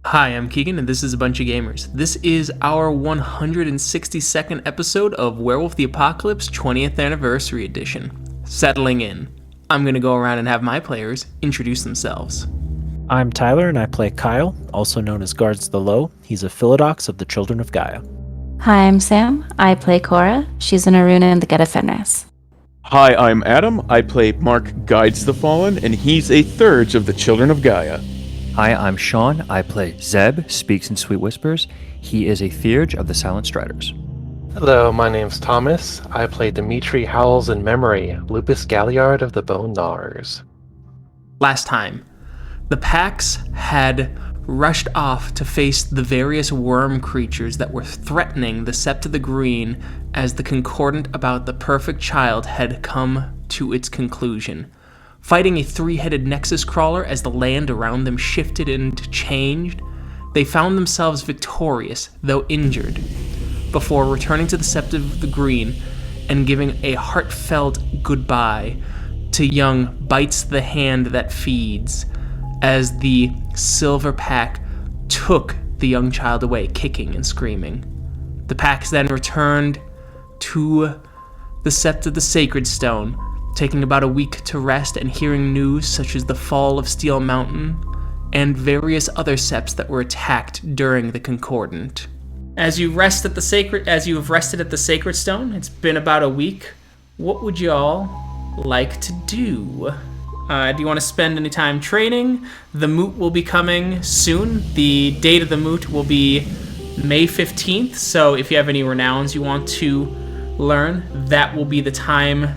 Hi, I'm Keegan, and this is A Bunch of Gamers. This is our 162nd episode of Werewolf the Apocalypse 20th Anniversary Edition. Settling in. I'm going to go around and have my players introduce themselves. I'm Tyler, and I play Kyle, also known as Guards the Low. He's a Philodox of the Children of Gaia. Hi, I'm Sam. I play Cora. She's an Aruna in the Geta Fenris. Hi, I'm Adam. I play Mark Guides the Fallen, and he's a Thurge of the Children of Gaia. Hi, I'm Sean. I play Zeb Speaks-in-Sweet-Whispers. He is a Theurge of the Silent Striders. Hello, my name's Thomas. I play Dimitri Howls-In-Memory, Lupus Galliard of the Bone Gnawers. Last time, the packs had rushed off to face the various worm creatures that were threatening the Sept of the Green as the concordant about the perfect child had come to its conclusion. Fighting a three-headed Nexus Crawler as the land around them shifted and changed, they found themselves victorious, though injured, before returning to the Sept of the Green and giving a heartfelt goodbye to young Bites the Hand That Feeds, as the Silver Pack took the young child away, kicking and screaming. The packs then returned to the Sept of the Sacred Stone, taking about a week to rest and hearing news such as the fall of Steel Mountain and various other septs that were attacked during the Concordant. As you have rested at the Sacred Stone, it's been about a week. What would y'all like to do? Do you want to spend any time training? The moot will be coming soon. The date of the moot will be May 15th, so if you have any renowns you want to learn, that will be the time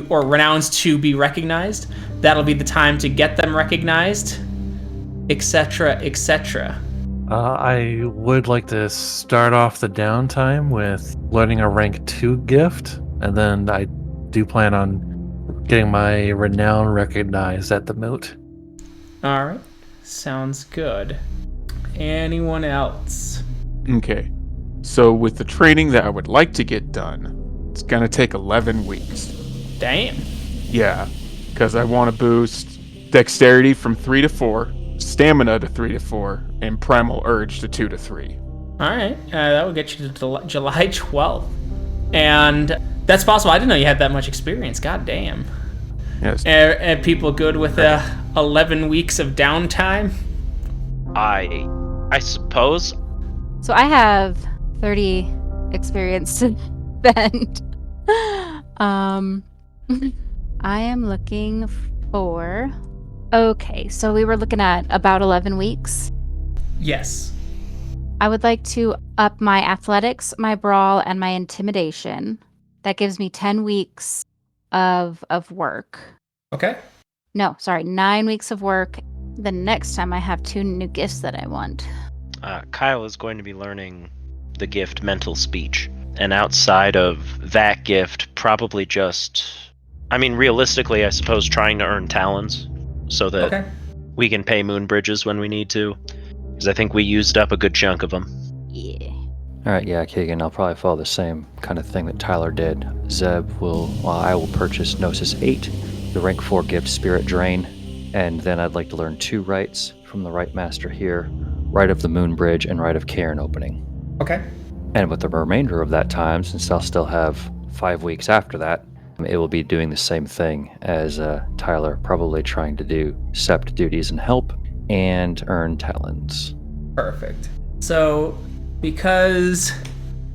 or renowns to be recognized. That'll be the time to get them recognized, etc., etc. I would like to start off the downtime with learning a rank 2 gift, and then I do plan on getting my renown recognized at the moot. Alright, sounds good. Anyone else? Okay, so with the training that I would like to get done, it's gonna take 11 weeks. Damn. Yeah, because I want to boost Dexterity from 3 to 4, Stamina to 3 to 4, and Primal Urge to 2 to 3. Alright, that will get you to July 12th. And that's possible. I didn't know you had that much experience. God damn. Yes. And people good with 11 weeks of downtime? I suppose. So I have 30 experience to spend. I am looking for... Okay, so we were looking at about 11 weeks. Yes. I would like to up my athletics, my brawl, and my intimidation. That gives me 10 weeks of work. Okay. No, sorry, 9 weeks of work. The next time I have 2 new gifts that I want. Kyle is going to be learning the gift Mental Speech. And outside of that gift, probably just... I mean, realistically, I suppose trying to earn talons so that we can pay moon bridges when we need to. Because I think we used up a good chunk of them. Yeah. Alright, yeah, Keegan, I'll probably follow the same kind of thing that Tyler did. I will purchase Gnosis 8, the rank 4 gift Spirit Drain, and then I'd like to learn 2 rights from the Rite Master here, Rite of the Moon Bridge and Rite of Cairn Opening. Okay. And with the remainder of that time, since I'll still have 5 weeks after that, it will be doing the same thing as Tyler, probably trying to do Sept duties and help, and earn talents. Perfect. So, because,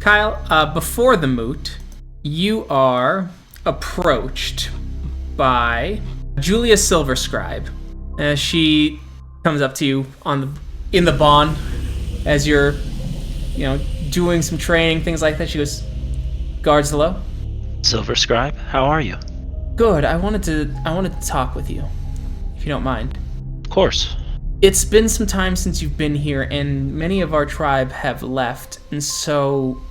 Kyle, before the moot, you are approached by Julia Silverscribe. She comes up to you in the Bond as you're, doing some training, things like that. She goes, "Guards low." Silver Scribe, how are you? Good. I wanted to talk with you, if you don't mind. Of course. It's been some time since you've been here, and many of our tribe have left, and so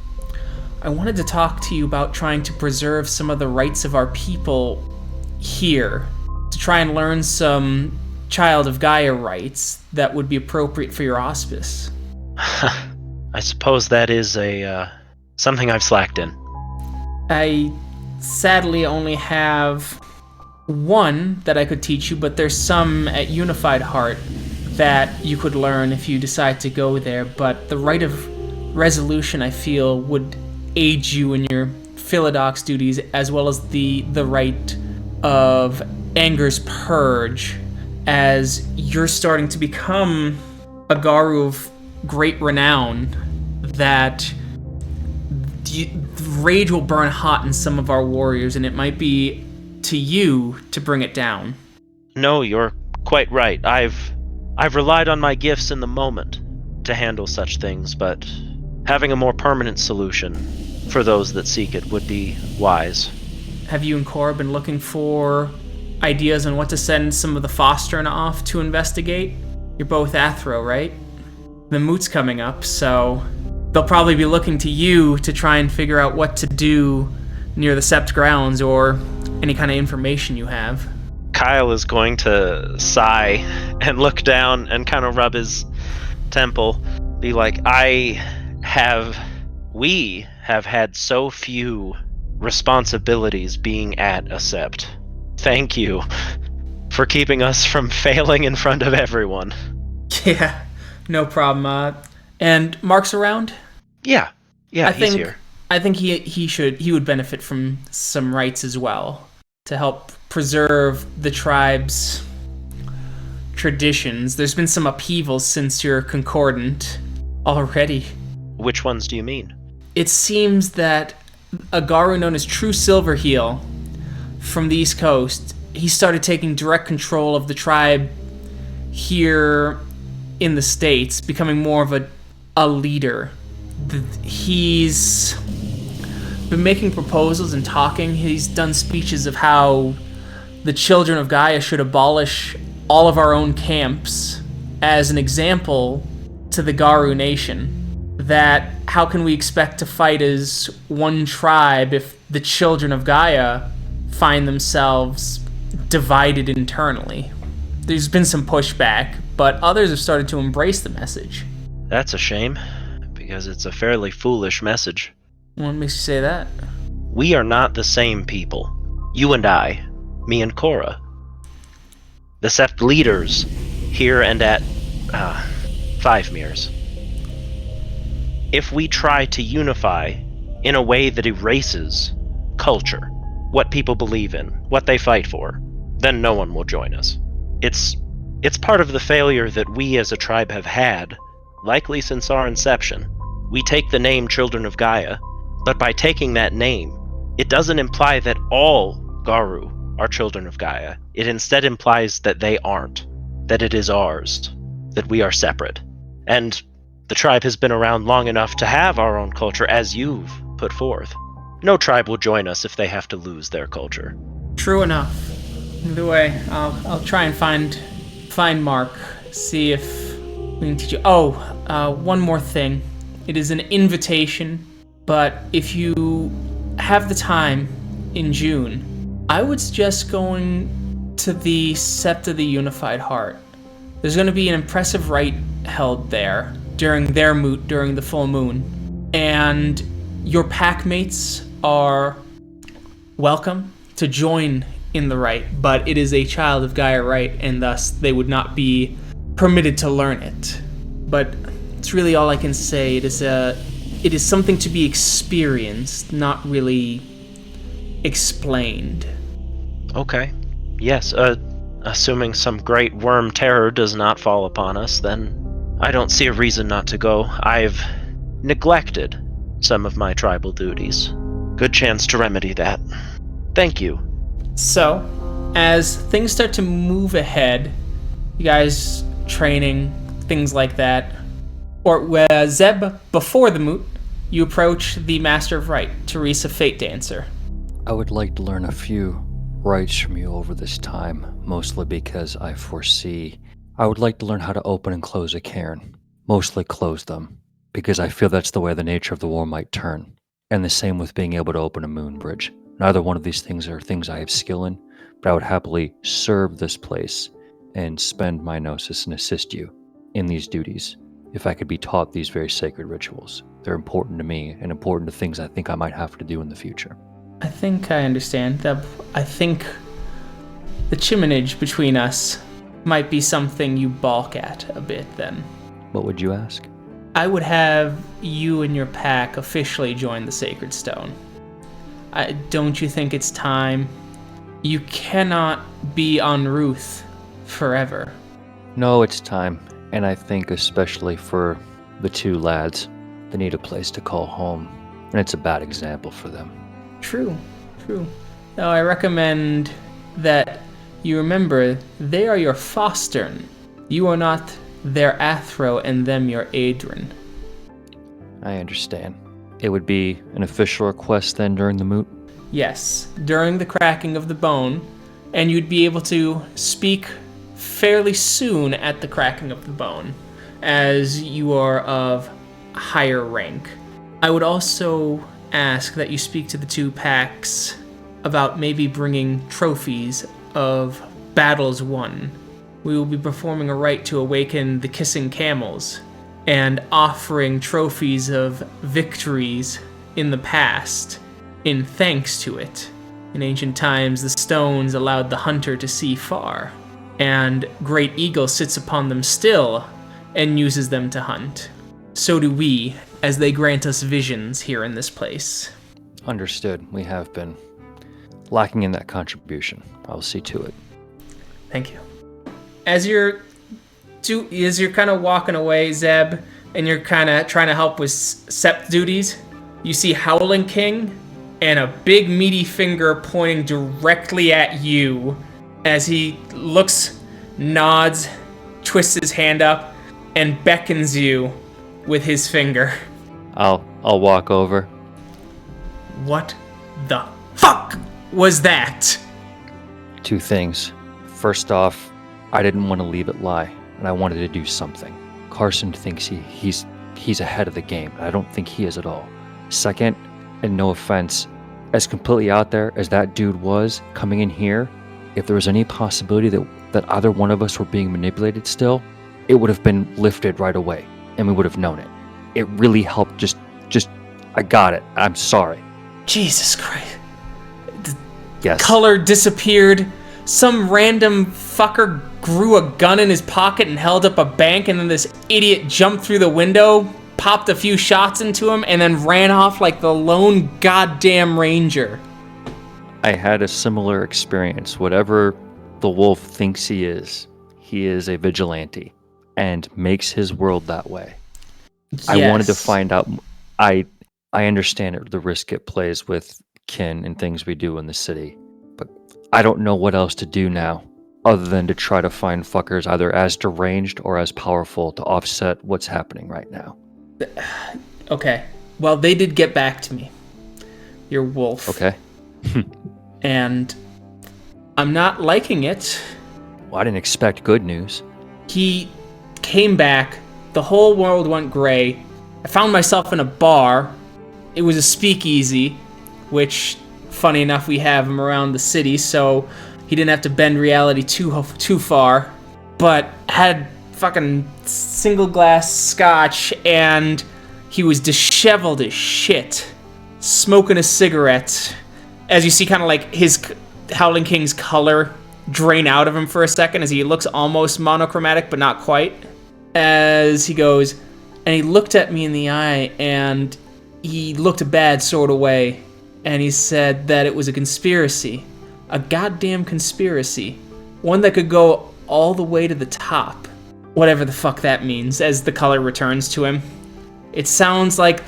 I wanted to talk to you about trying to preserve some of the rights of our people here, to try and learn some Child of Gaia rights that would be appropriate for your auspice. I suppose that is something I've slacked in. I sadly only have one that I could teach you, but there's some at Unified Heart that you could learn if you decide to go there, but the Rite of Resolution, I feel, would aid you in your Philodox duties, as well as the Rite of Anger's Purge, as you're starting to become a Garu of great renown, that rage will burn hot in some of our warriors, and it might be to you to bring it down. No, you're quite right. I've relied on my gifts in the moment to handle such things, but having a more permanent solution for those that seek it would be wise. Have you and Cora been looking for ideas on what to send some of the Fostern off to investigate? You're both Athro, right? The moot's coming up, so they'll probably be looking to you to try and figure out what to do near the Sept grounds, or any kind of information you have. Kyle is going to sigh and look down and kind of rub his temple, be like, we have had so few responsibilities being at a Sept. Thank you for keeping us from failing in front of everyone. Yeah, no problem. And Mark's around? Yeah, he's here. I think he would benefit from some rites as well, to help preserve the tribe's traditions. There's been some upheavals since your concordant already. Which ones do you mean? It seems that a Garu known as True Silverheel from the East Coast, he started taking direct control of the tribe here in the States, becoming more of a leader. He's been making proposals and talking. He's done speeches of how the children of Gaia should abolish all of our own camps as an example to the Garu nation. That how can we expect to fight as one tribe if the children of Gaia find themselves divided internally? There's been some pushback, but others have started to embrace the message. That's a shame, because it's a fairly foolish message. What makes you say that? We are not the same people. You and I, me and Cora. The Sept leaders here and at Five Mirrors. If we try to unify in a way that erases culture, what people believe in, what they fight for, then no one will join us. It's part of the failure that we as a tribe have had, likely since our inception. We take the name Children of Gaia, but by taking that name, it doesn't imply that all Garu are Children of Gaia. It instead implies that they aren't, that it is ours, that we are separate. And the tribe has been around long enough to have our own culture, as you've put forth. No tribe will join us if they have to lose their culture. True enough. Either way, I'll try and find Mark, see if we can teach you. One more thing. It is an invitation, but if you have the time in June, I would suggest going to the Sept of the Unified Heart. There's going to be an impressive rite held there during their moot during the full moon, and your pack mates are welcome to join in the rite, but it is a Child of Gaia rite, and thus they would not be permitted to learn it. But it's really all I can say. It is something to be experienced, not really explained. Okay. Yes, assuming some great worm terror does not fall upon us, then I don't see a reason not to go. I've neglected some of my tribal duties. Good chance to remedy that. Thank you. So, as things start to move ahead, you guys training, things like that, or Zeb, before the moot, you approach the Master of Rite, Teresa Fate Dancer. I would like to learn a few rites from you over this time, mostly because I foresee I would like to learn how to open and close a cairn. Mostly close them, because I feel that's the way the nature of the war might turn. And the same with being able to open a moon bridge. Neither one of these things are things I have skill in, but I would happily serve this place and spend my gnosis and assist you in these duties if I could be taught these very sacred rituals. They're important to me and important to things I think I might have to do in the future. I think I understand that. I think the chiminage between us might be something you balk at a bit then. What would you ask? I would have you and your pack officially join the Sacred Stone. Don't you think it's time? You cannot be en route forever. No, it's time. And I think especially for the two lads, they need a place to call home. And it's a bad example for them. True. Now I recommend that you remember they are your Fostern. You are not their Athro and them your Adrian. I understand. It would be an official request then during the moot? Yes, during the cracking of the bone, and you'd be able to speak fairly soon at the cracking of the bone, as you are of higher rank. I would also ask that you speak to the two packs about maybe bringing trophies of battles won. We will be performing a rite to awaken the kissing camels, and offering trophies of victories in the past in thanks to it. In ancient times, the stones allowed the hunter to see far, and Great Eagle sits upon them still and uses them to hunt. So do we, as they grant us visions here in this place. Understood. We have been lacking in that contribution. I'll see to it. Thank you. As you're kind of walking away, Zeb, and you're kind of trying to help with Sept duties, you see Howling King and a big meaty finger pointing directly at you as he looks, nods, twists his hand up, and beckons you with his finger. I'll walk over. What the fuck was that? Two things. First off, I didn't want to leave it lie, and I wanted to do something. Carson thinks he's ahead of the game, and I don't think he is at all. Second, and no offense, as completely out there as that dude was coming in here, if there was any possibility that either one of us were being manipulated still, it would have been lifted right away, and we would have known it. It really helped. Just I got it. I'm sorry. Jesus Christ. Yes. Color disappeared. Some random fucker grew a gun in his pocket and held up a bank, and then this idiot jumped through the window, popped a few shots into him, and then ran off like the lone goddamn ranger. I had a similar experience. Whatever the wolf thinks he is a vigilante and makes his world that way. Yes. I wanted to find out. I understand the risk it plays with kin and things we do in the city, but I don't know what else to do now other than to try to find fuckers either as deranged or as powerful to offset what's happening right now. Okay. Well, they did get back to me. Your wolf. Okay. And I'm not liking it. Well, I didn't expect good news. He came back. The whole world went gray. I found myself in a bar. It was a speakeasy, which, funny enough, we have him around the city, so he didn't have to bend reality too far. But had fucking single glass scotch, and he was disheveled as shit, smoking a cigarette. As you see, kind of like his Howling King's color drain out of him for a second, as he looks almost monochromatic, but not quite. As he goes, and he looked at me in the eye, and he looked a bad sort of way, and he said that it was a conspiracy. A goddamn conspiracy. One that could go all the way to the top. Whatever the fuck that means, as the color returns to him. It sounds like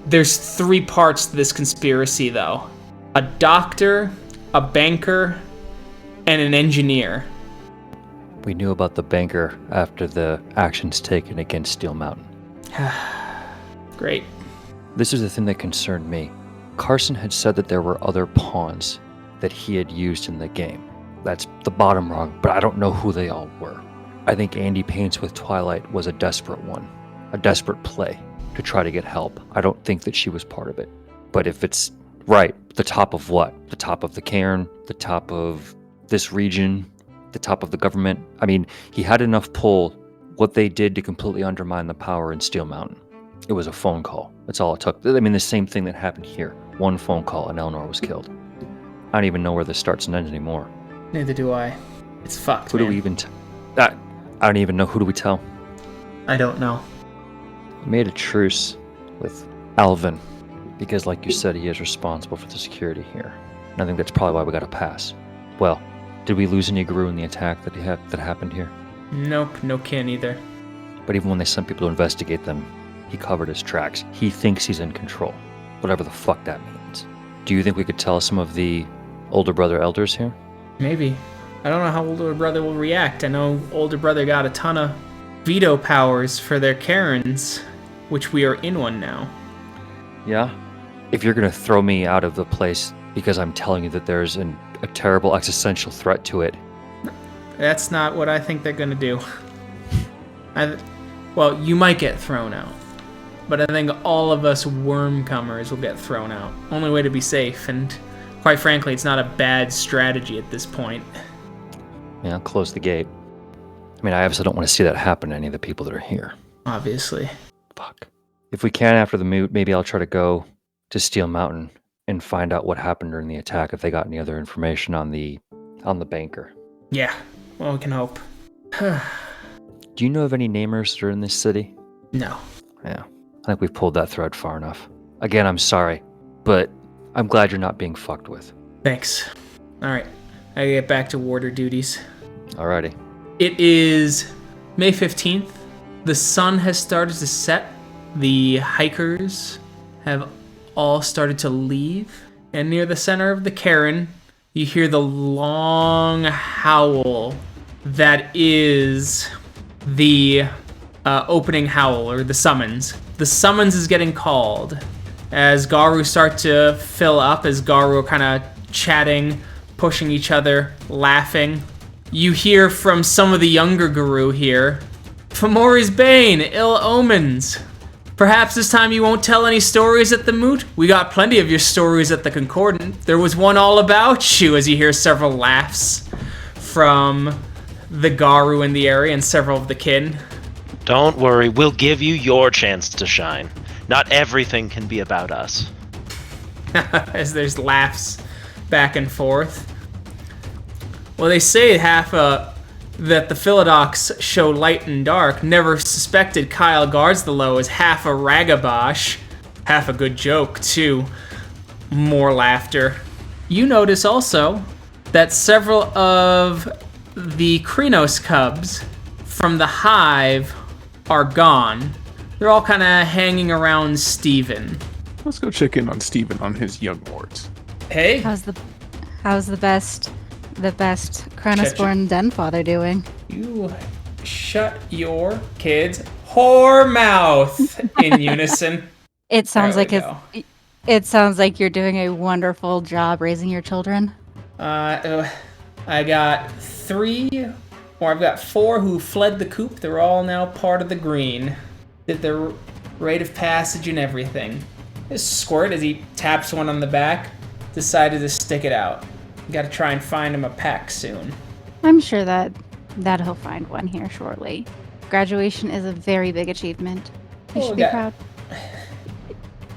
there's 3 parts to this conspiracy, though. A doctor, a banker, and an engineer. We knew about the banker after the actions taken against Steel Mountain. Great. This is the thing that concerned me. Carson had said that there were other pawns that he had used in the game. That's the bottom rung, but I don't know who they all were. I think Andy Paints with Twilight was a desperate one, a desperate play to try to get help. I don't think that she was part of it. But if it's right, the top of what? The top of the cairn, the top of this region, the top of the government. I mean, he had enough pull. What they did to completely undermine the power in Steel Mountain. It was a phone call. That's all it took. I mean, the same thing that happened here. One phone call and Eleanor was killed. I don't even know where this starts and ends anymore. Neither do I. It's fucked, Who man. do we even... I don't even know. Who do we tell? I don't know. We made a truce with Alvin because, like you said, he is responsible for the security here. And I think that's probably why we got a pass. Well, did we lose any Gru in the attack that happened here? Nope, no kin either. But even when they sent people to investigate them, he covered his tracks. He thinks he's in control, whatever the fuck that means. Do you think we could tell some of the older brother elders here? Maybe. I don't know how older brother will react. I know older brother got a ton of veto powers for their Karens, which we are in one now. Yeah? If you're gonna throw me out of the place because I'm telling you that there's a terrible existential threat to it. That's not what I think they're gonna do. Well, you might get thrown out. But I think all of us wormcomers will get thrown out. Only way to be safe, and quite frankly, it's not a bad strategy at this point. Yeah, I'll close the gate. I mean, I obviously don't want to see that happen to any of the people that are here. Obviously. Fuck. If we can after the moot, maybe I'll try to go to Steel Mountain and find out what happened during the attack, if they got any other information on the banker. Yeah, well, we can hope. Do you know of any namers that are in this city? No. Yeah, I think we've pulled that thread far enough. Again, I'm sorry, but I'm glad you're not being fucked with. Thanks. Alright, I gotta get back to warder duties. Alrighty. It is May 15th. The sun has started to set. The hikers have all started to leave. And near the center of the cairn, you hear the long howl that is the opening howl, or the summons. The summons is getting called as Garu start to fill up, as Garu are kind of chatting, pushing each other, laughing. You hear from some of the younger Garu here, Fomori's Bane, ill omens. Perhaps this time you won't tell any stories at the moot? We got plenty of your stories at the Concordant. There was one all about you, as you hear several laughs from the Garu in the area and several of the kin. Don't worry, we'll give you your chance to shine. Not everything can be about us. As there's laughs back and forth. Well, they say that the Philodox show light and dark. Never suspected Kyle guards the low as half a ragabosh. Half a good joke, too. More laughter. You notice also that several of the Krenos cubs from the hive are gone. They're all kind of hanging around Steven. Let's go check in on Steven on his young wards. Hey? How's the best Chronosborn den father doing? You shut your kid's whore mouth in unison. It sounds There like we go. it sounds like you're doing a wonderful job raising your children. I got 4 who fled the coop. They're all now part of the green. Did their rite of passage and everything. This Squirt, as he taps one on the back, decided to stick it out. Gotta try and find him a pack soon. I'm sure that he'll find one here shortly. Graduation is a very big achievement. You Oh, should be yeah. proud.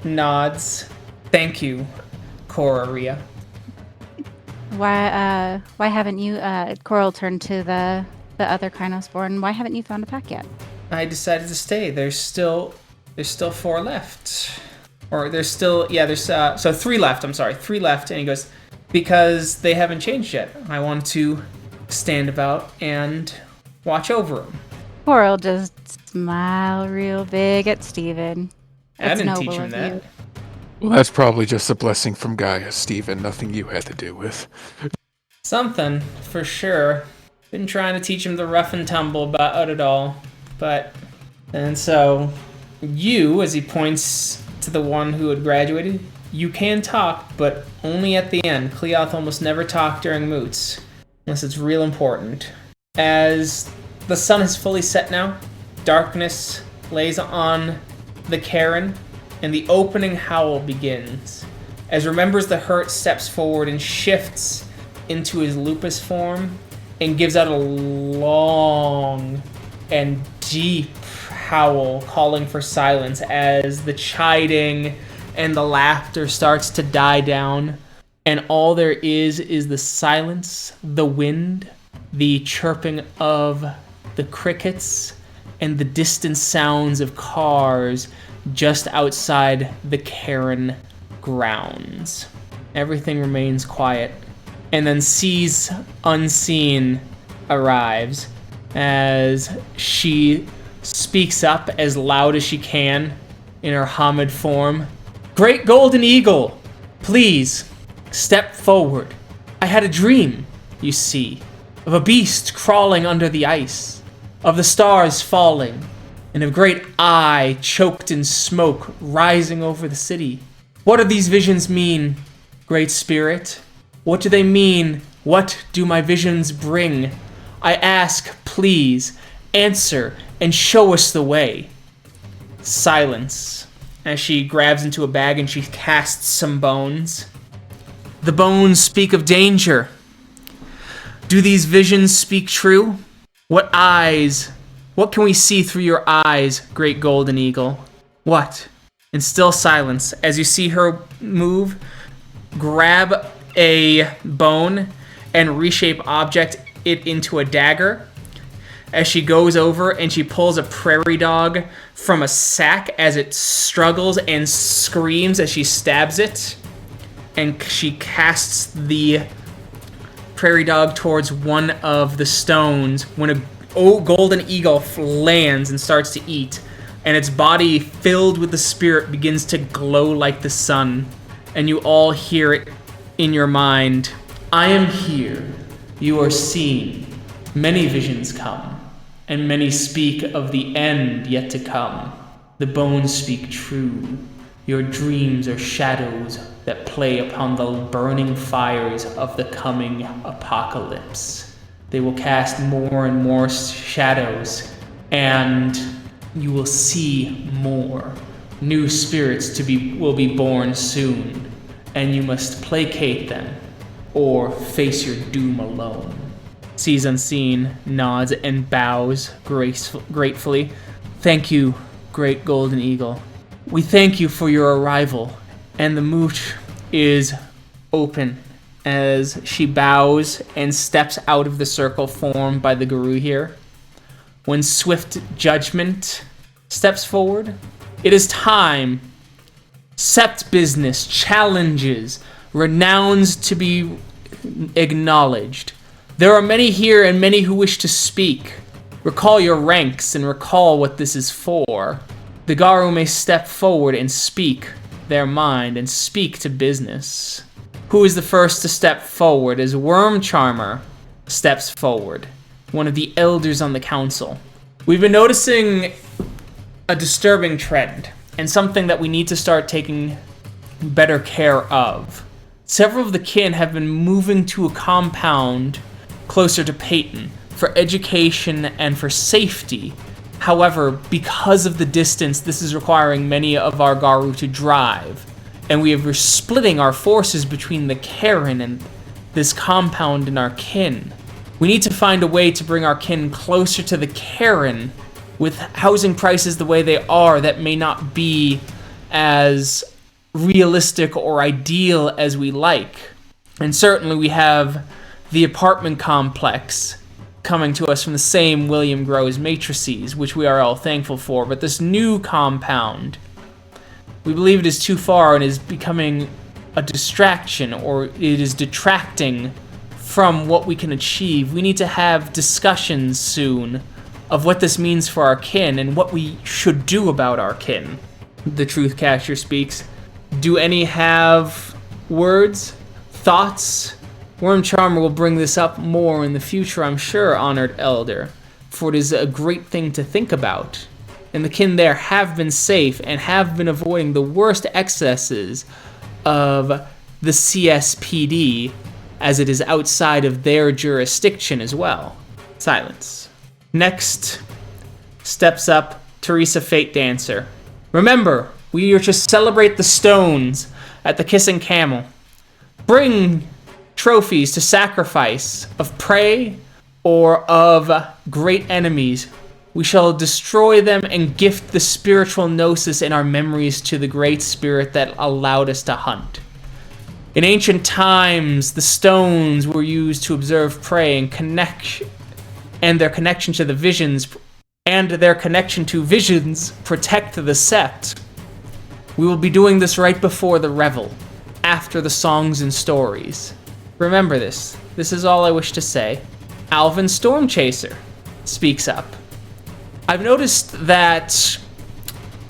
Nods. Thank you, Cora Rhea. Why haven't you Coral turned to the other Kynosborn? Why haven't you found a pack yet? I decided to stay. There's still 4 left. Or there's 3 left, I'm sorry. 3 left, and he goes, because they haven't changed yet. I want to stand about and watch over them. Coral just smile real big at Steven. I It's didn't noble teach him of that. you. Well, that's probably just a blessing from Gaia, Steven. Nothing you had to do with. Something, for sure. Been trying to teach him the rough and tumble about it all. But, and so, you, as he points to the one who had graduated, you can talk, but only at the end. Cleoth almost never talked during moots, unless it's real important. As the sun is fully set now, darkness lays on the cairn, and the opening howl begins. As Remembers the Hurt steps forward and shifts into his lupus form, and gives out a long and deep howl, calling for silence as the chiding and the laughter starts to die down, and all there is the silence, the wind, the chirping of the crickets, and the distant sounds of cars just outside the Cairn grounds. Everything remains quiet. And then Sees Unseen arrives as she speaks up as loud as she can in her Hamid form. Great Golden Eagle, please step forward. I had a dream, you see, of a beast crawling under the ice, of the stars falling, and a great eye choked in smoke rising over the city. What do these visions mean, Great Spirit? What do they mean? What do my visions bring? I ask, please, answer and show us the way. Silence as she grabs into a bag and she casts some bones. The bones speak of danger. Do these visions speak true? What eyes? What can we see through your eyes, Great Golden Eagle? What? In still silence, as you see her move, grab a bone and reshape it into a dagger. As she goes over and she pulls a prairie dog from a sack as it struggles and screams as she stabs it. And she casts the prairie dog towards one of the stones when a golden eagle lands and starts to eat. And its body, filled with the spirit, begins to glow like the sun. And you all hear it in your mind. I am here. You are seen. Many visions come, and many speak of the end yet to come. The bones speak true. Your dreams are shadows that play upon the burning fires of the coming apocalypse. They will cast more and more shadows, and you will see more. New spirits will be born soon, and you must placate them or face your doom alone. Sees Unseen nods and bows gratefully. Thank you, Great Golden Eagle. We thank you for your arrival. And the mooch is open as she bows and steps out of the circle formed by the guru here. When Swift Judgment steps forward, it is time. Sept business, challenges, renowns to be acknowledged. There are many here and many who wish to speak. Recall your ranks and recall what this is for. The Garu may step forward and speak their mind and speak to business. Who is the first to step forward as Worm Charmer steps forward, one of the elders on the council? We've been noticing a disturbing trend and something that we need to start taking better care of. Several of the kin have been moving to a compound closer to Peyton for education and for safety. However, because of the distance, this is requiring many of our Garu to drive, and we're splitting our forces between the Karen and this compound and our kin. We need to find a way to bring our kin closer to the Karen. With housing prices the way they are, that may not be as realistic or ideal as we like. And certainly we have the apartment complex coming to us from the same William Grows-Matrices, which we are all thankful for. But this new compound, we believe it is too far and is becoming a distraction, or it is detracting from what we can achieve. We need to have discussions soon of what this means for our kin and what we should do about our kin. The Truth Catcher speaks. Do any have words? Thoughts? Worm Charmer will bring this up more in the future, I'm sure, Honored Elder, for it is a great thing to think about. And the kin there have been safe and have been avoiding the worst excesses of the CSPD, as it is outside of their jurisdiction as well. Silence. Next steps up Teresa Fate Dancer. Remember, we are to celebrate the stones at the Kissing Camel. Bring trophies to sacrifice of prey or of great enemies. We shall destroy them and gift the spiritual gnosis in our memories to the great spirit that allowed us to hunt. In ancient times, the stones were used to observe prey and connect and their connection to visions protect the Sept. We will be doing this right before the revel, after the songs and stories. Remember this. This is all I wish to say. Alvin Stormchaser speaks up. I've noticed that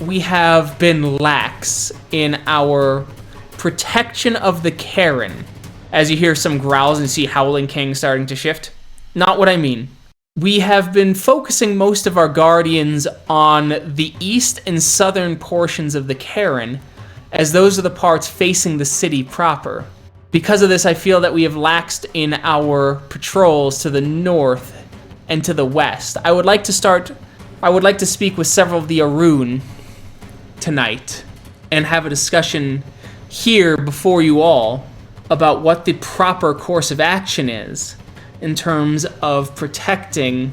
we have been lax in our protection of the Karen. As you hear some growls and see Howling King starting to shift. Not what I mean. We have been focusing most of our guardians on the east and southern portions of the Karen, as those are the parts facing the city proper. Because of this, I feel that we have laxed in our patrols to the north and to the west. I would like to speak with several of the Arun tonight and have a discussion here before you all about what the proper course of action is in terms of protecting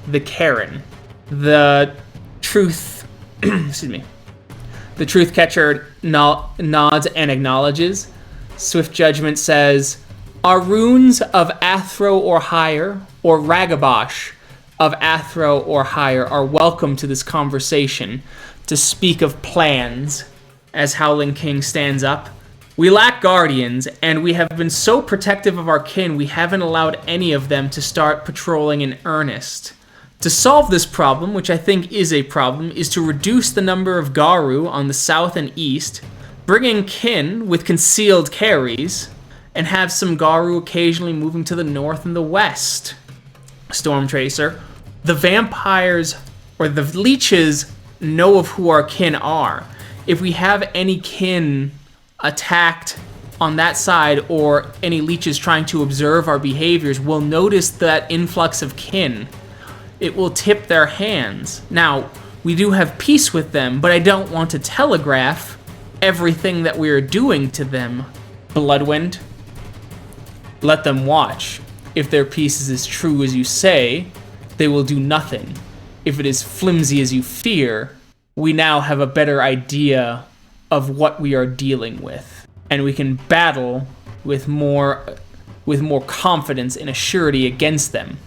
the Karen. The truth, the truth catcher nods and acknowledges. Swift Judgment says, Aruns of Athro or higher, or Ragabosh of Athro or higher are welcome to this conversation to speak of plans. As Howling King stands up, we lack guardians, and we have been so protective of our kin we haven't allowed any of them to start patrolling in earnest. To solve this problem, which I think is a problem, is to reduce the number of Garu on the south and east, bring in kin with concealed carries, and have some Garu occasionally moving to the north and the west. Stormtracer, the vampires or the leeches know of who our kin are. If we have any kin attacked on that side or any leeches trying to observe our behaviors, we'll notice that influx of kin. It will tip their hands. Now, we do have peace with them, but I don't want to telegraph everything that we are doing to them. Bloodwind, let them watch. If their peace is as true as you say, they will do nothing. If it is flimsy as you fear, we now have a better idea of what we are dealing with, and we can battle with more confidence and a surety against them.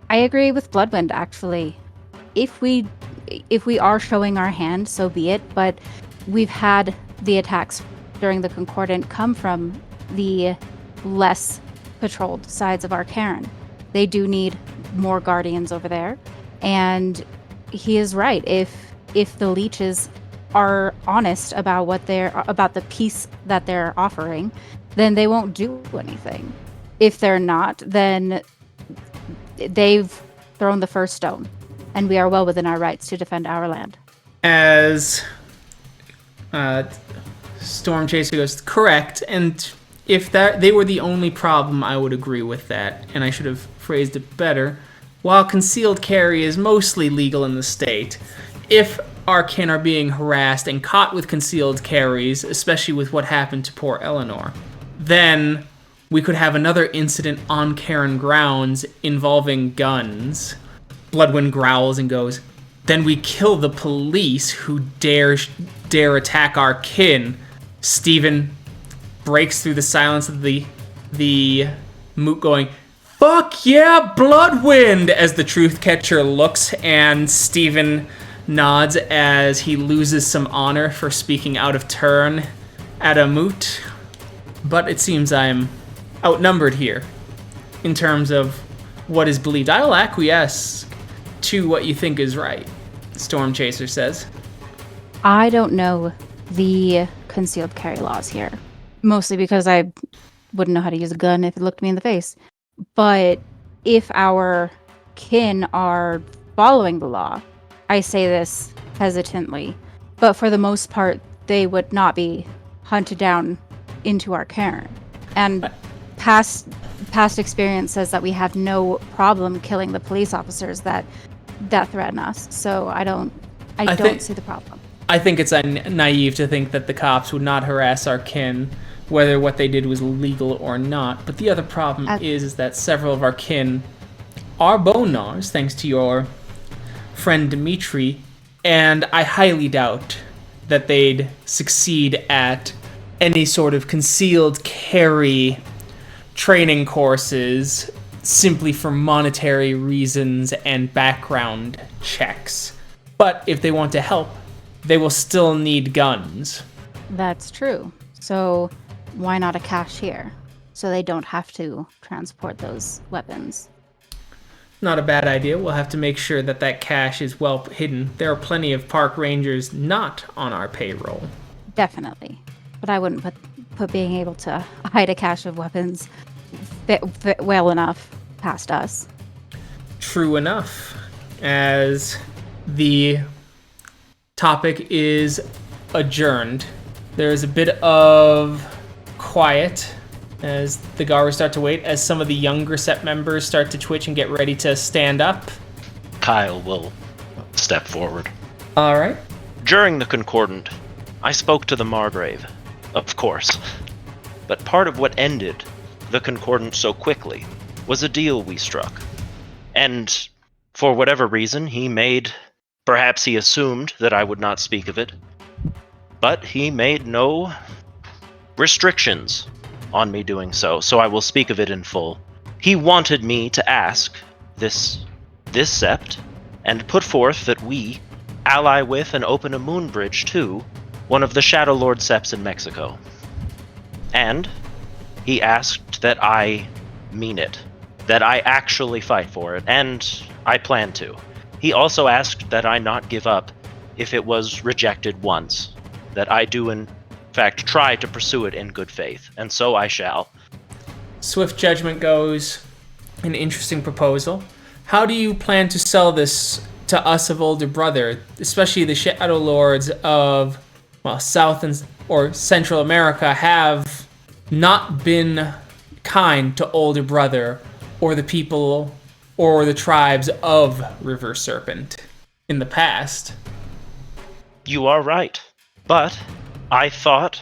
I agree with Bloodwind, actually. If we are showing our hand, so be it, but we've had the attacks during the Concordant come from the less patrolled sides of our Karen. They do need more guardians over there, and he is right. If the leeches are honest about about the peace that they're offering, then they won't do anything. If they're not, then they've thrown the first stone, and we are well within our rights to defend our land. As Stormchaser goes, correct, and if they were the only problem, I would agree with that, and I should have phrased it better. While concealed carry is mostly legal in the state, if our kin are being harassed and caught with concealed carries, especially with what happened to poor Eleanor, then we could have another incident on Karen grounds involving guns. Bloodwind growls and goes, then we kill the police who dare attack our kin. Stephen breaks through the silence of the moot going, fuck yeah, Bloodwind, as the truth catcher looks, and Stephen nods as he loses some honor for speaking out of turn at a moot. But it seems I'm outnumbered here in terms of what is believed. I'll acquiesce to what you think is right, Stormchaser says. I don't know the concealed carry laws here, mostly because I wouldn't know how to use a gun if it looked me in the face. But if our kin are following the law, I say this hesitantly, but for the most part, they would not be hunted down into our Karen. And past experience says that we have no problem killing the police officers that threaten us. So I don't see the problem. I think it's naive to think that the cops would not harass our kin, whether what they did was legal or not. But the other problem is that several of our kin are bone gnawers, thanks to your friend Dimitri, and I highly doubt that they'd succeed at any sort of concealed carry training courses simply for monetary reasons and background checks. But if they want to help, they will still need guns. That's true. So why not a cashier? So they don't have to transport those weapons. Not a bad idea. We'll have to make sure that that cash is well hidden. There are plenty of park rangers not on our payroll. Definitely. But I wouldn't put being able to hide a cache of weapons fit well enough past us. True enough. As the topic is adjourned, there is a bit of quiet as the Garu start to wait, as some of the younger Sept members start to twitch and get ready to stand up. Kyle will step forward. All right. During the Concordant, I spoke to the Margrave, of course. But part of what ended the Concordant so quickly was a deal we struck. And for whatever reason, perhaps he assumed that I would not speak of it, but he made no restrictions on me doing so I will speak of it in full. He wanted me to ask this Sept and put forth that we ally with and open a moon bridge to one of the Shadow Lord Septs in Mexico. And he asked that I mean it, that I actually fight for it, and I plan to. He also asked that I not give up if it was rejected once, that I do in fact try to pursue it in good faith, and so I shall. Swift Judgment goes, an interesting proposal. How do you plan to sell this to us of older brother, especially the Shadow Lords of, South or Central America have not been kind to older brother or the people or the tribes of River Serpent in the past? You are right, but I thought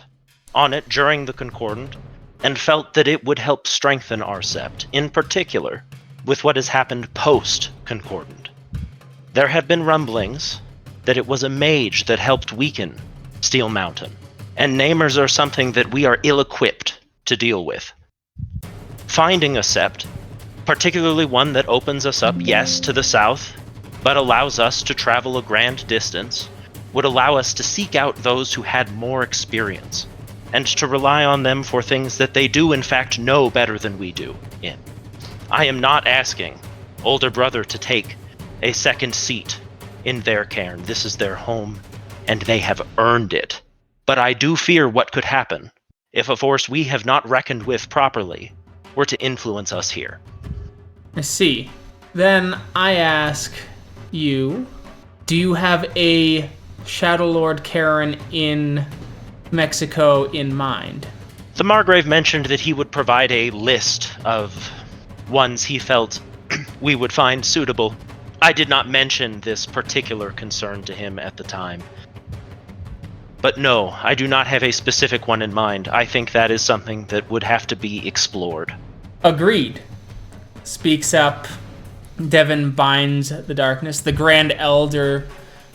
on it during the Concordant and felt that it would help strengthen our Sept, in particular with what has happened post-Concordant. There have been rumblings that it was a mage that helped weaken Steel Mountain, and namers are something that we are ill-equipped to deal with. Finding a Sept, particularly one that opens us up, yes, to the south, but allows us to travel a grand distance, would allow us to seek out those who had more experience, and to rely on them for things that they do in fact know better than we do in. I am not asking older brother to take a second seat in their cairn. This is their home, and they have earned it. But I do fear what could happen if a force we have not reckoned with properly were to influence us here. I see. Then I ask you, do you have a Shadow Lord Karen in Mexico in mind? The Margrave mentioned that he would provide a list of ones he felt we would find suitable. I did not mention this particular concern to him at the time. But no, I do not have a specific one in mind. I think that is something that would have to be explored. Agreed. Speaks up. Devin binds the darkness. The Grand Elder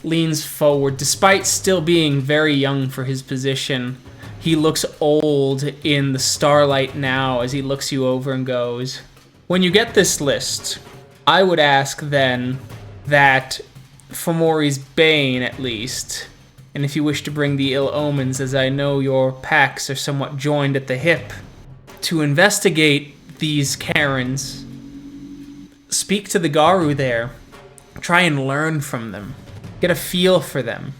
leans forward. Despite still being very young for his position, he looks old in the starlight now as he looks you over and goes, when you get this list, I would ask then that Fomori's Bane, at least, and if you wish to bring the ill omens, as I know your packs are somewhat joined at the hip, to investigate these Karens, speak to the Garu there, try and learn from them, get a feel for them.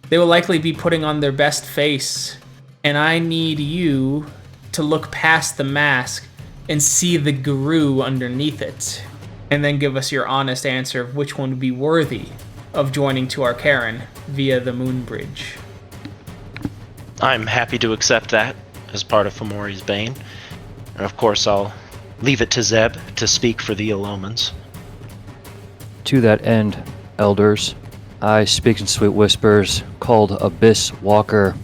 They will likely be putting on their best face, and I need you to look past the mask and see the guru underneath it, and then give us your honest answer of which one would be worthy of joining to our Karen via the Moon Bridge. I'm happy to accept that as part of Fomori's Bane. And of course, I'll leave it to Zeb to speak for the ill omens. To that end, elders, I Speaks-in-Sweet-Whispers, called Abyss Walker,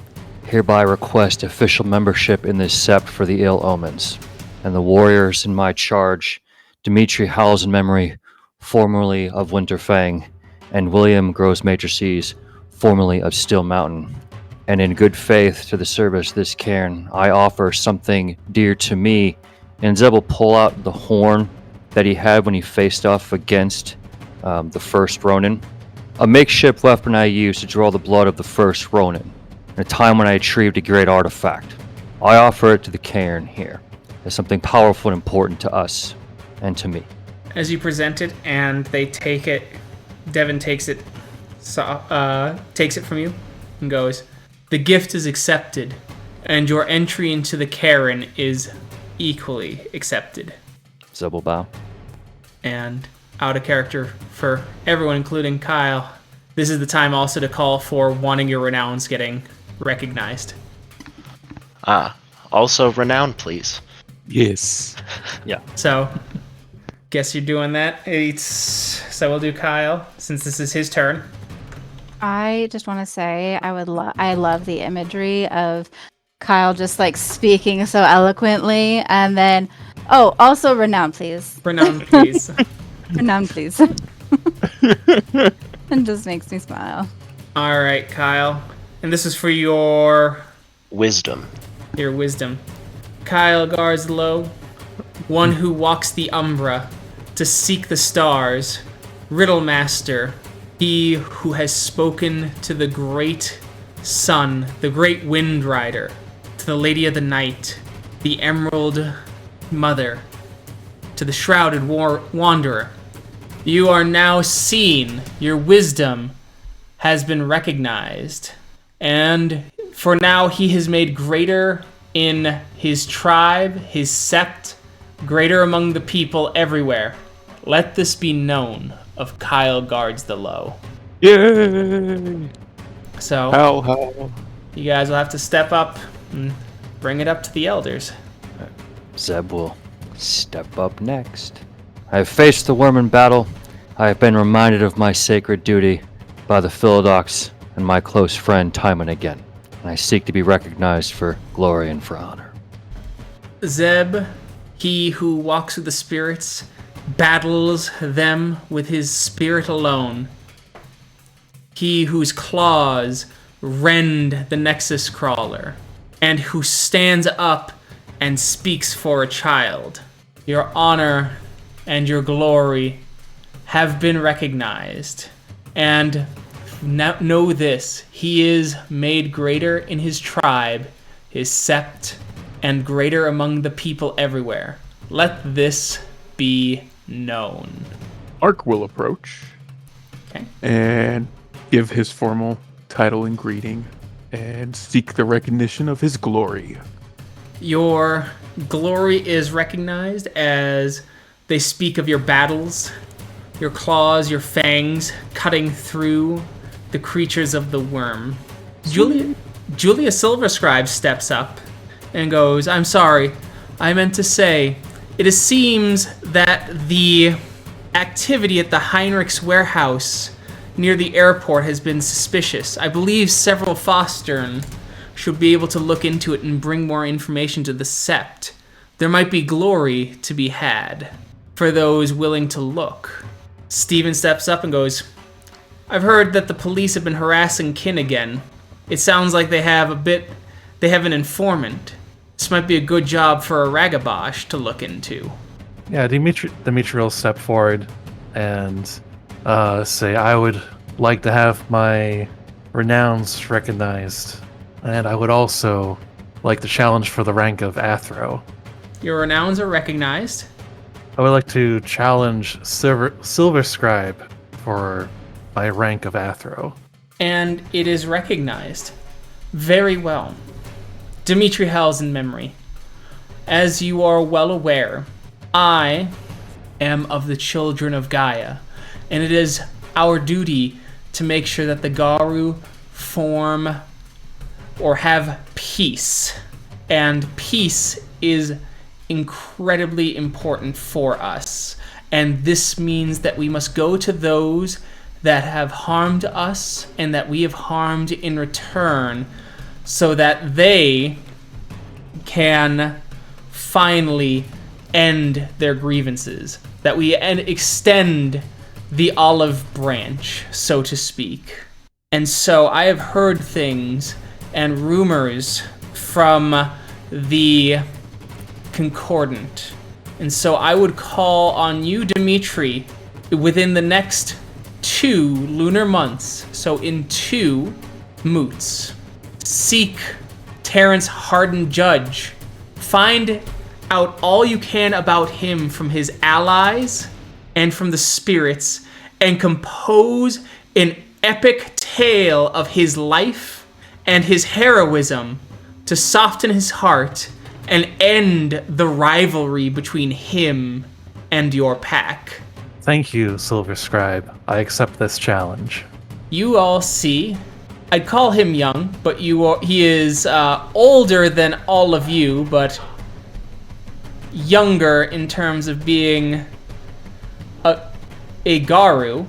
hereby request official membership in this Sept for the ill omens, and the warriors in my charge, Dimitri Howls-In-Memory, formerly of Winterfang, and William Grows-Matrices, formerly of Steel Mountain. And in good faith to the service this cairn, I offer something dear to me, and Zeb will pull out the horn that he had when he faced off against the first Ronin. A makeshift weapon I used to draw the blood of the first Ronin, in a time when I achieved a great artifact. I offer it to the Cairn here as something powerful and important to us and to me. As you present it and they take it, Devin takes it from you and goes, "The gift is accepted, and your entry into the Cairn is equally accepted." Zeb will bow. And out of character for everyone, including Kyle, this is the time also to call for wanting your renowns getting recognized. Also renown, please. Yes. Yeah. So, guess you're doing that. So we'll do Kyle, since this is his turn. I just want to say I love the imagery of Kyle just like speaking so eloquently, and then also renown, please. Renown, please. Renown, please. It just makes me smile. All right, Kyle. And this is for your Wisdom. wisdom. Kyle guards low, one who walks the umbra to seek the stars, riddle master, he who has spoken to the great sun, the great wind rider, to the lady of the night, the emerald mother, to the shrouded wanderer. You are now seen. Your wisdom has been recognized. And for now, he has made greater in his tribe, his sept, greater among the people everywhere. Let this be known of Kyle Guards the Low. Yay! So, How? you guys will have to step up and bring it up to the elders. Zeb will step up next. I have faced the worm in battle. I have been reminded of my sacred duty by the Philodox and my close friend time and again. And I seek to be recognized for glory and for honor. Zeb, he who walks with the spirits, battles them with his spirit alone. He whose claws rend the Nexus Crawler, and who stands up and speaks for a child. Your honor and your glory have been recognized. And know this, he is made greater in his tribe, his sept, and greater among the people everywhere. Let this be known. Ark will approach. Okay. And give his formal title and greeting and seek the recognition of his glory. Your glory is recognized as they speak of your battles, your claws, your fangs, cutting through the creatures of the worm. Julia Silverscribe steps up and goes, "I'm sorry, I meant to say, it seems that the activity at the Heinrich's warehouse near the airport has been suspicious. I believe several Fostern should be able to look into it and bring more information to the Sept. There might be glory to be had for those willing to look." Steven steps up and goes, "I've heard that the police have been harassing Kin again. It sounds like they have an informant. This might be a good job for a Ragabosh to look into." Yeah, Dimitri will step forward and say, "I would like to have my renowns recognized, and I would also like to challenge for the rank of Athro. Your renowns are recognized. I would like to challenge Silver Scribe for my rank of Athro." And it is recognized. Very well. Dimitri Howls-In-Memory. As you are well aware, I am of the children of Gaia, and it is our duty to make sure that the Garu form or have peace. And peace is incredibly important for us. And this means that we must go to those that have harmed us and that we have harmed in return so that they can finally end their grievances. That we extend the olive branch, so to speak. And so I have heard things and rumors from the Concordant And so I would call on you, Dimitri, within the next 2 lunar months, so in 2 moots, seek Terrence Harden Judge. Find out all you can about him from his allies and from the spirits, and compose an epic tale of his life and his heroism to soften his heart and end the rivalry between him and your pack. Thank you, Silver Scribe. I accept this challenge. You all see, I'd call him young, but he is older than all of you, but younger in terms of being a Garu,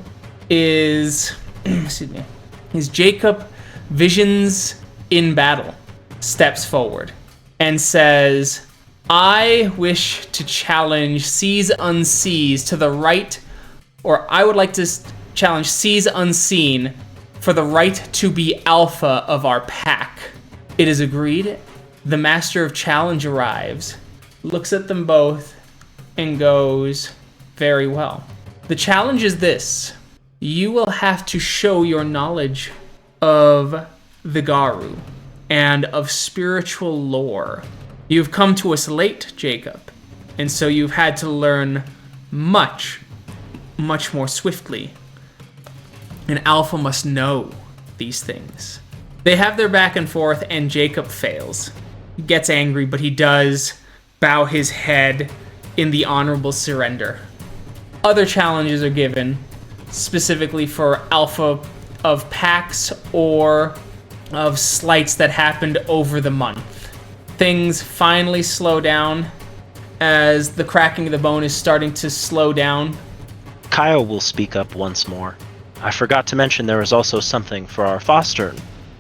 is excuse me, is Jacob Visions in Battle. Steps forward and says, I wish to challenge Seas Unseas to the right, or I would like to challenge Seas Unseen for the right to be alpha of our pack. It is agreed. The Master of Challenge arrives, looks at them both, and goes, very well. The challenge is this. You will have to show your knowledge of the Garu and of spiritual lore. You've come to us late, Jacob, and so you've had to learn much, much more swiftly. An alpha must know these things. They have their back and forth, and Jacob fails. He gets angry, but he does bow his head in the honorable surrender. Other challenges are given, specifically for alpha of packs or of slights that happened over the month. Things finally slow down as the cracking of the bone is starting to slow down. Kyle will speak up once more. I forgot to mention there is also something for our foster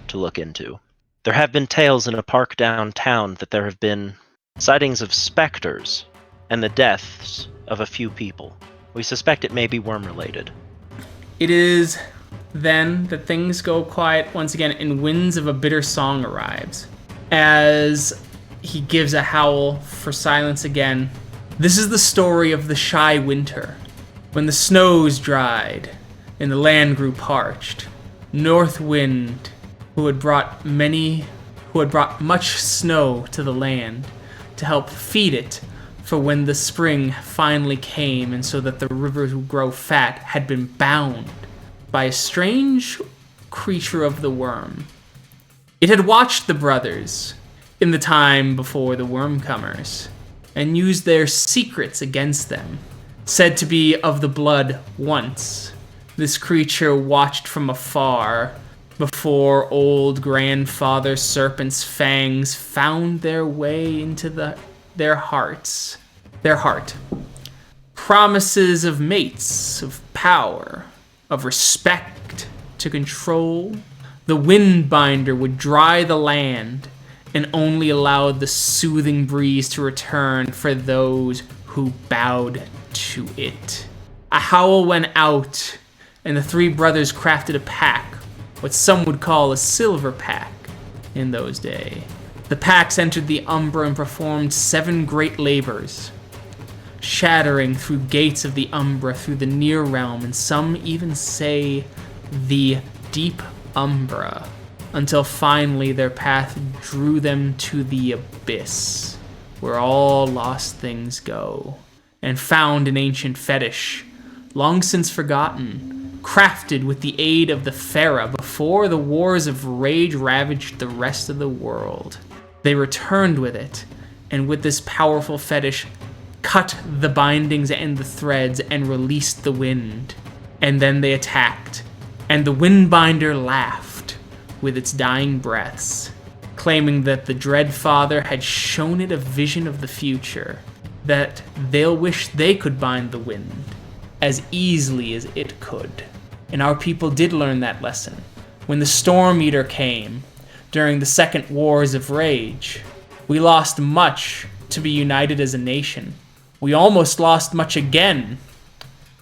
to look into. There have been tales in a park downtown that there have been sightings of specters and the deaths of a few people. We suspect it may be worm-related. It is then that things go quiet once again, and winds of a bitter song arrives. As he gives a howl for silence again. This is the story of the shy winter, when the snows dried and the land grew parched. North Wind, who had brought much snow to the land to help feed it for when the spring finally came, and so that the rivers would grow fat, had been bound by a strange creature of the worm. It had watched the brothers in the time before the Wormcomers, and used their secrets against them. Said to be of the blood once, this creature watched from afar before old grandfather Serpent's fangs found their way into their heart. Promises of mates, of power, of respect to control. The Windbinder would dry the land and only allowed the soothing breeze to return for those who bowed to it. A howl went out, and the 3 brothers crafted a pack, what some would call a silver pack in those days. The packs entered the Umbra and performed 7 great labors, shattering through gates of the Umbra through the near realm, and some even say the deep Umbra, until finally their path drew them to the abyss, where all lost things go, and found an ancient fetish, long since forgotten, crafted with the aid of the Pharaoh before the wars of rage ravaged the rest of the world. They returned with it, and with this powerful fetish, cut the bindings and the threads and released the wind. And then they attacked, and the Windbinder laughed with its dying breaths, claiming that the Dread Father had shown it a vision of the future, that they'll wish they could bind the wind as easily as it could. And our people did learn that lesson when the Storm Eater came during the Second Wars of Rage. We lost much to be united as a nation. We almost lost much again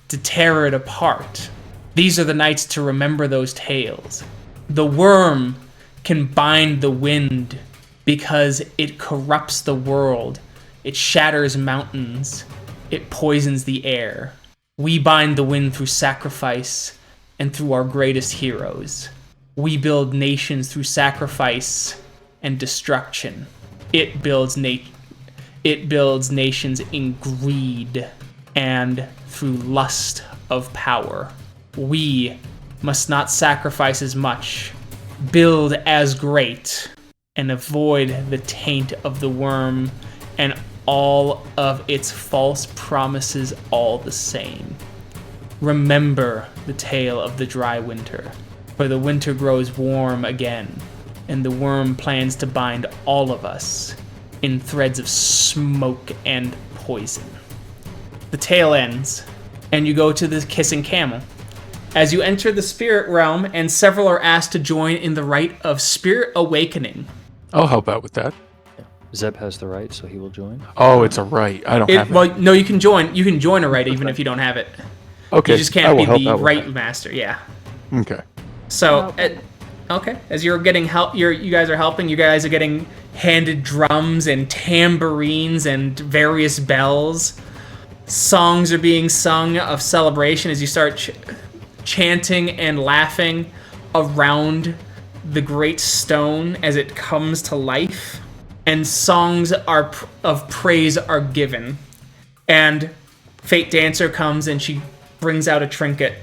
to tear it apart. These are the nights to remember those tales. The worm can bind the wind because it corrupts the world. It shatters mountains it poisons the air. We bind the wind through sacrifice and through our greatest heroes. We build nations through sacrifice and destruction. It builds nations in greed and through lust of power. We must not sacrifice as much, build as great, and avoid the taint of the worm and all of its false promises all the same. Remember the tale of the dry winter, for the winter grows warm again, and the worm plans to bind all of us in threads of smoke and poison. The tale ends, and you go to the Kissing Camel. As you enter the spirit realm, and several are asked to join in the rite of spirit awakening. I'll help out with that. Zeb has the right, so he will join. Oh, it's a right. I don't have it. Well, no, you can join. You can join a rite even if you don't have it. Okay. You just I can't will be help the out with rite that. master. Yeah. Okay. So, okay, as you're getting help, you guys are helping. You guys are getting handed drums and tambourines and various bells. Songs are being sung of celebration as you start chanting and laughing around the great stone as it comes to life. And songs of praise are given. And Fate Dancer comes and she brings out a trinket.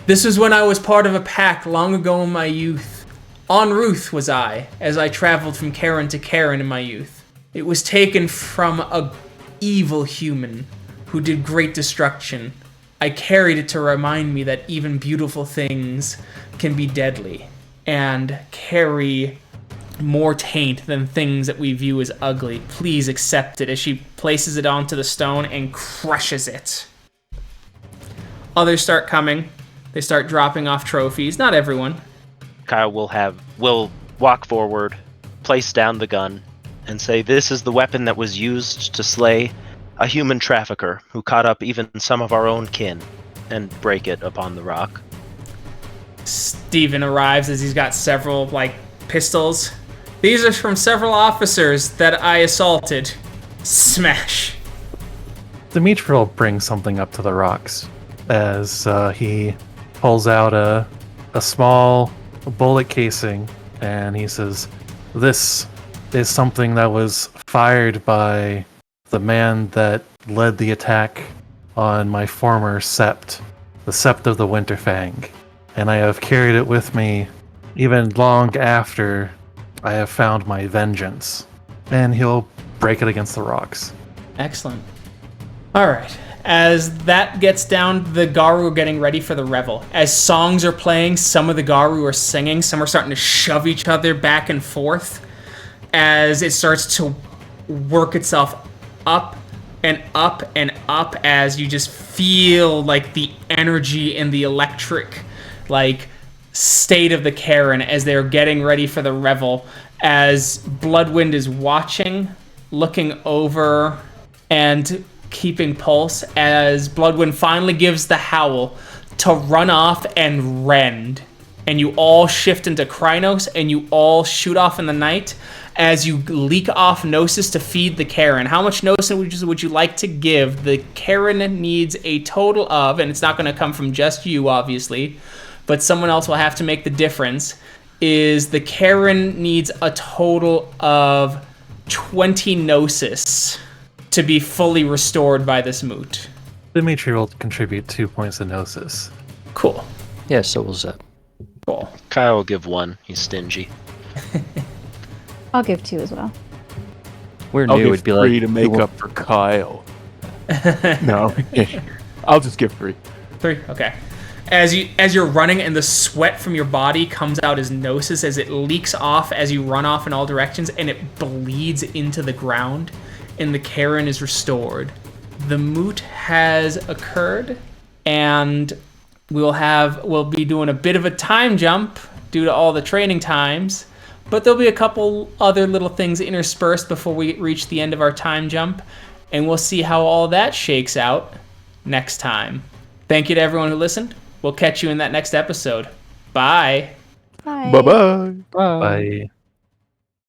This was when I was part of a pack long ago in my youth. En route was I, as I traveled from Karen to Karen in my youth. It was taken from a evil human who did great destruction. I carried it to remind me that even beautiful things can be deadly and carry more taint than things that we view as ugly. Please accept it, as she places it onto the stone and crushes it. Others start coming. They start dropping off trophies. Not everyone. Kyle will walk forward, place down the gun, and say, "This is the weapon that was used to slay a human trafficker who caught up even some of our own kin," and break it upon the rock. Steven arrives as he's got several, pistols. These are from several officers that I assaulted. Smash. Dimitri will bring something up to the rocks as he pulls out a small bullet casing, and he says, "This is something that was fired by the man that led the attack on my former Sept, the Sept of the Winterfang, and I have carried it with me even long after I have found my vengeance." And he'll break it against the rocks. Excellent. All right. As that gets down, the Garu are getting ready for the revel. As songs are playing, some of the Garu are singing. Some are starting to shove each other back and forth as it starts to work itself up and up and up as you just feel the energy and the electric state of the Karen as they're getting ready for the revel. As Bloodwind is watching, looking over, and keeping pulse, as Bloodwind finally gives the howl to run off and rend. And you all shift into Krynos, and you all shoot off in the night as you leak off Gnosis to feed the Karen. How much Gnosis would you like to give? The Karen needs a total of, and it's not going to come from just you, obviously, but someone else will have to make the difference, is the Karen needs a total of 20 Gnosis to be fully restored by this moot. Dimitri will contribute 2 points of Gnosis. Cool. Yeah, so will Zeb. Cool. Kyle will give 1. He's stingy. I'll give 2 as well. We're I'll new. give It'd be 3 like to make up for Kyle. No, I'll just give 3. 3. Okay. As you're running and the sweat from your body comes out as Gnosis as it leaks off as you run off in all directions and it bleeds into the ground and the Karen is restored. The moot has occurred and we'll be doing a bit of a time jump due to all the training times, but there'll be a couple other little things interspersed before we reach the end of our time jump, and we'll see how all that shakes out next time. Thank you to everyone who listened. We'll catch you in that next episode. Bye. Bye. Bye-bye. Bye.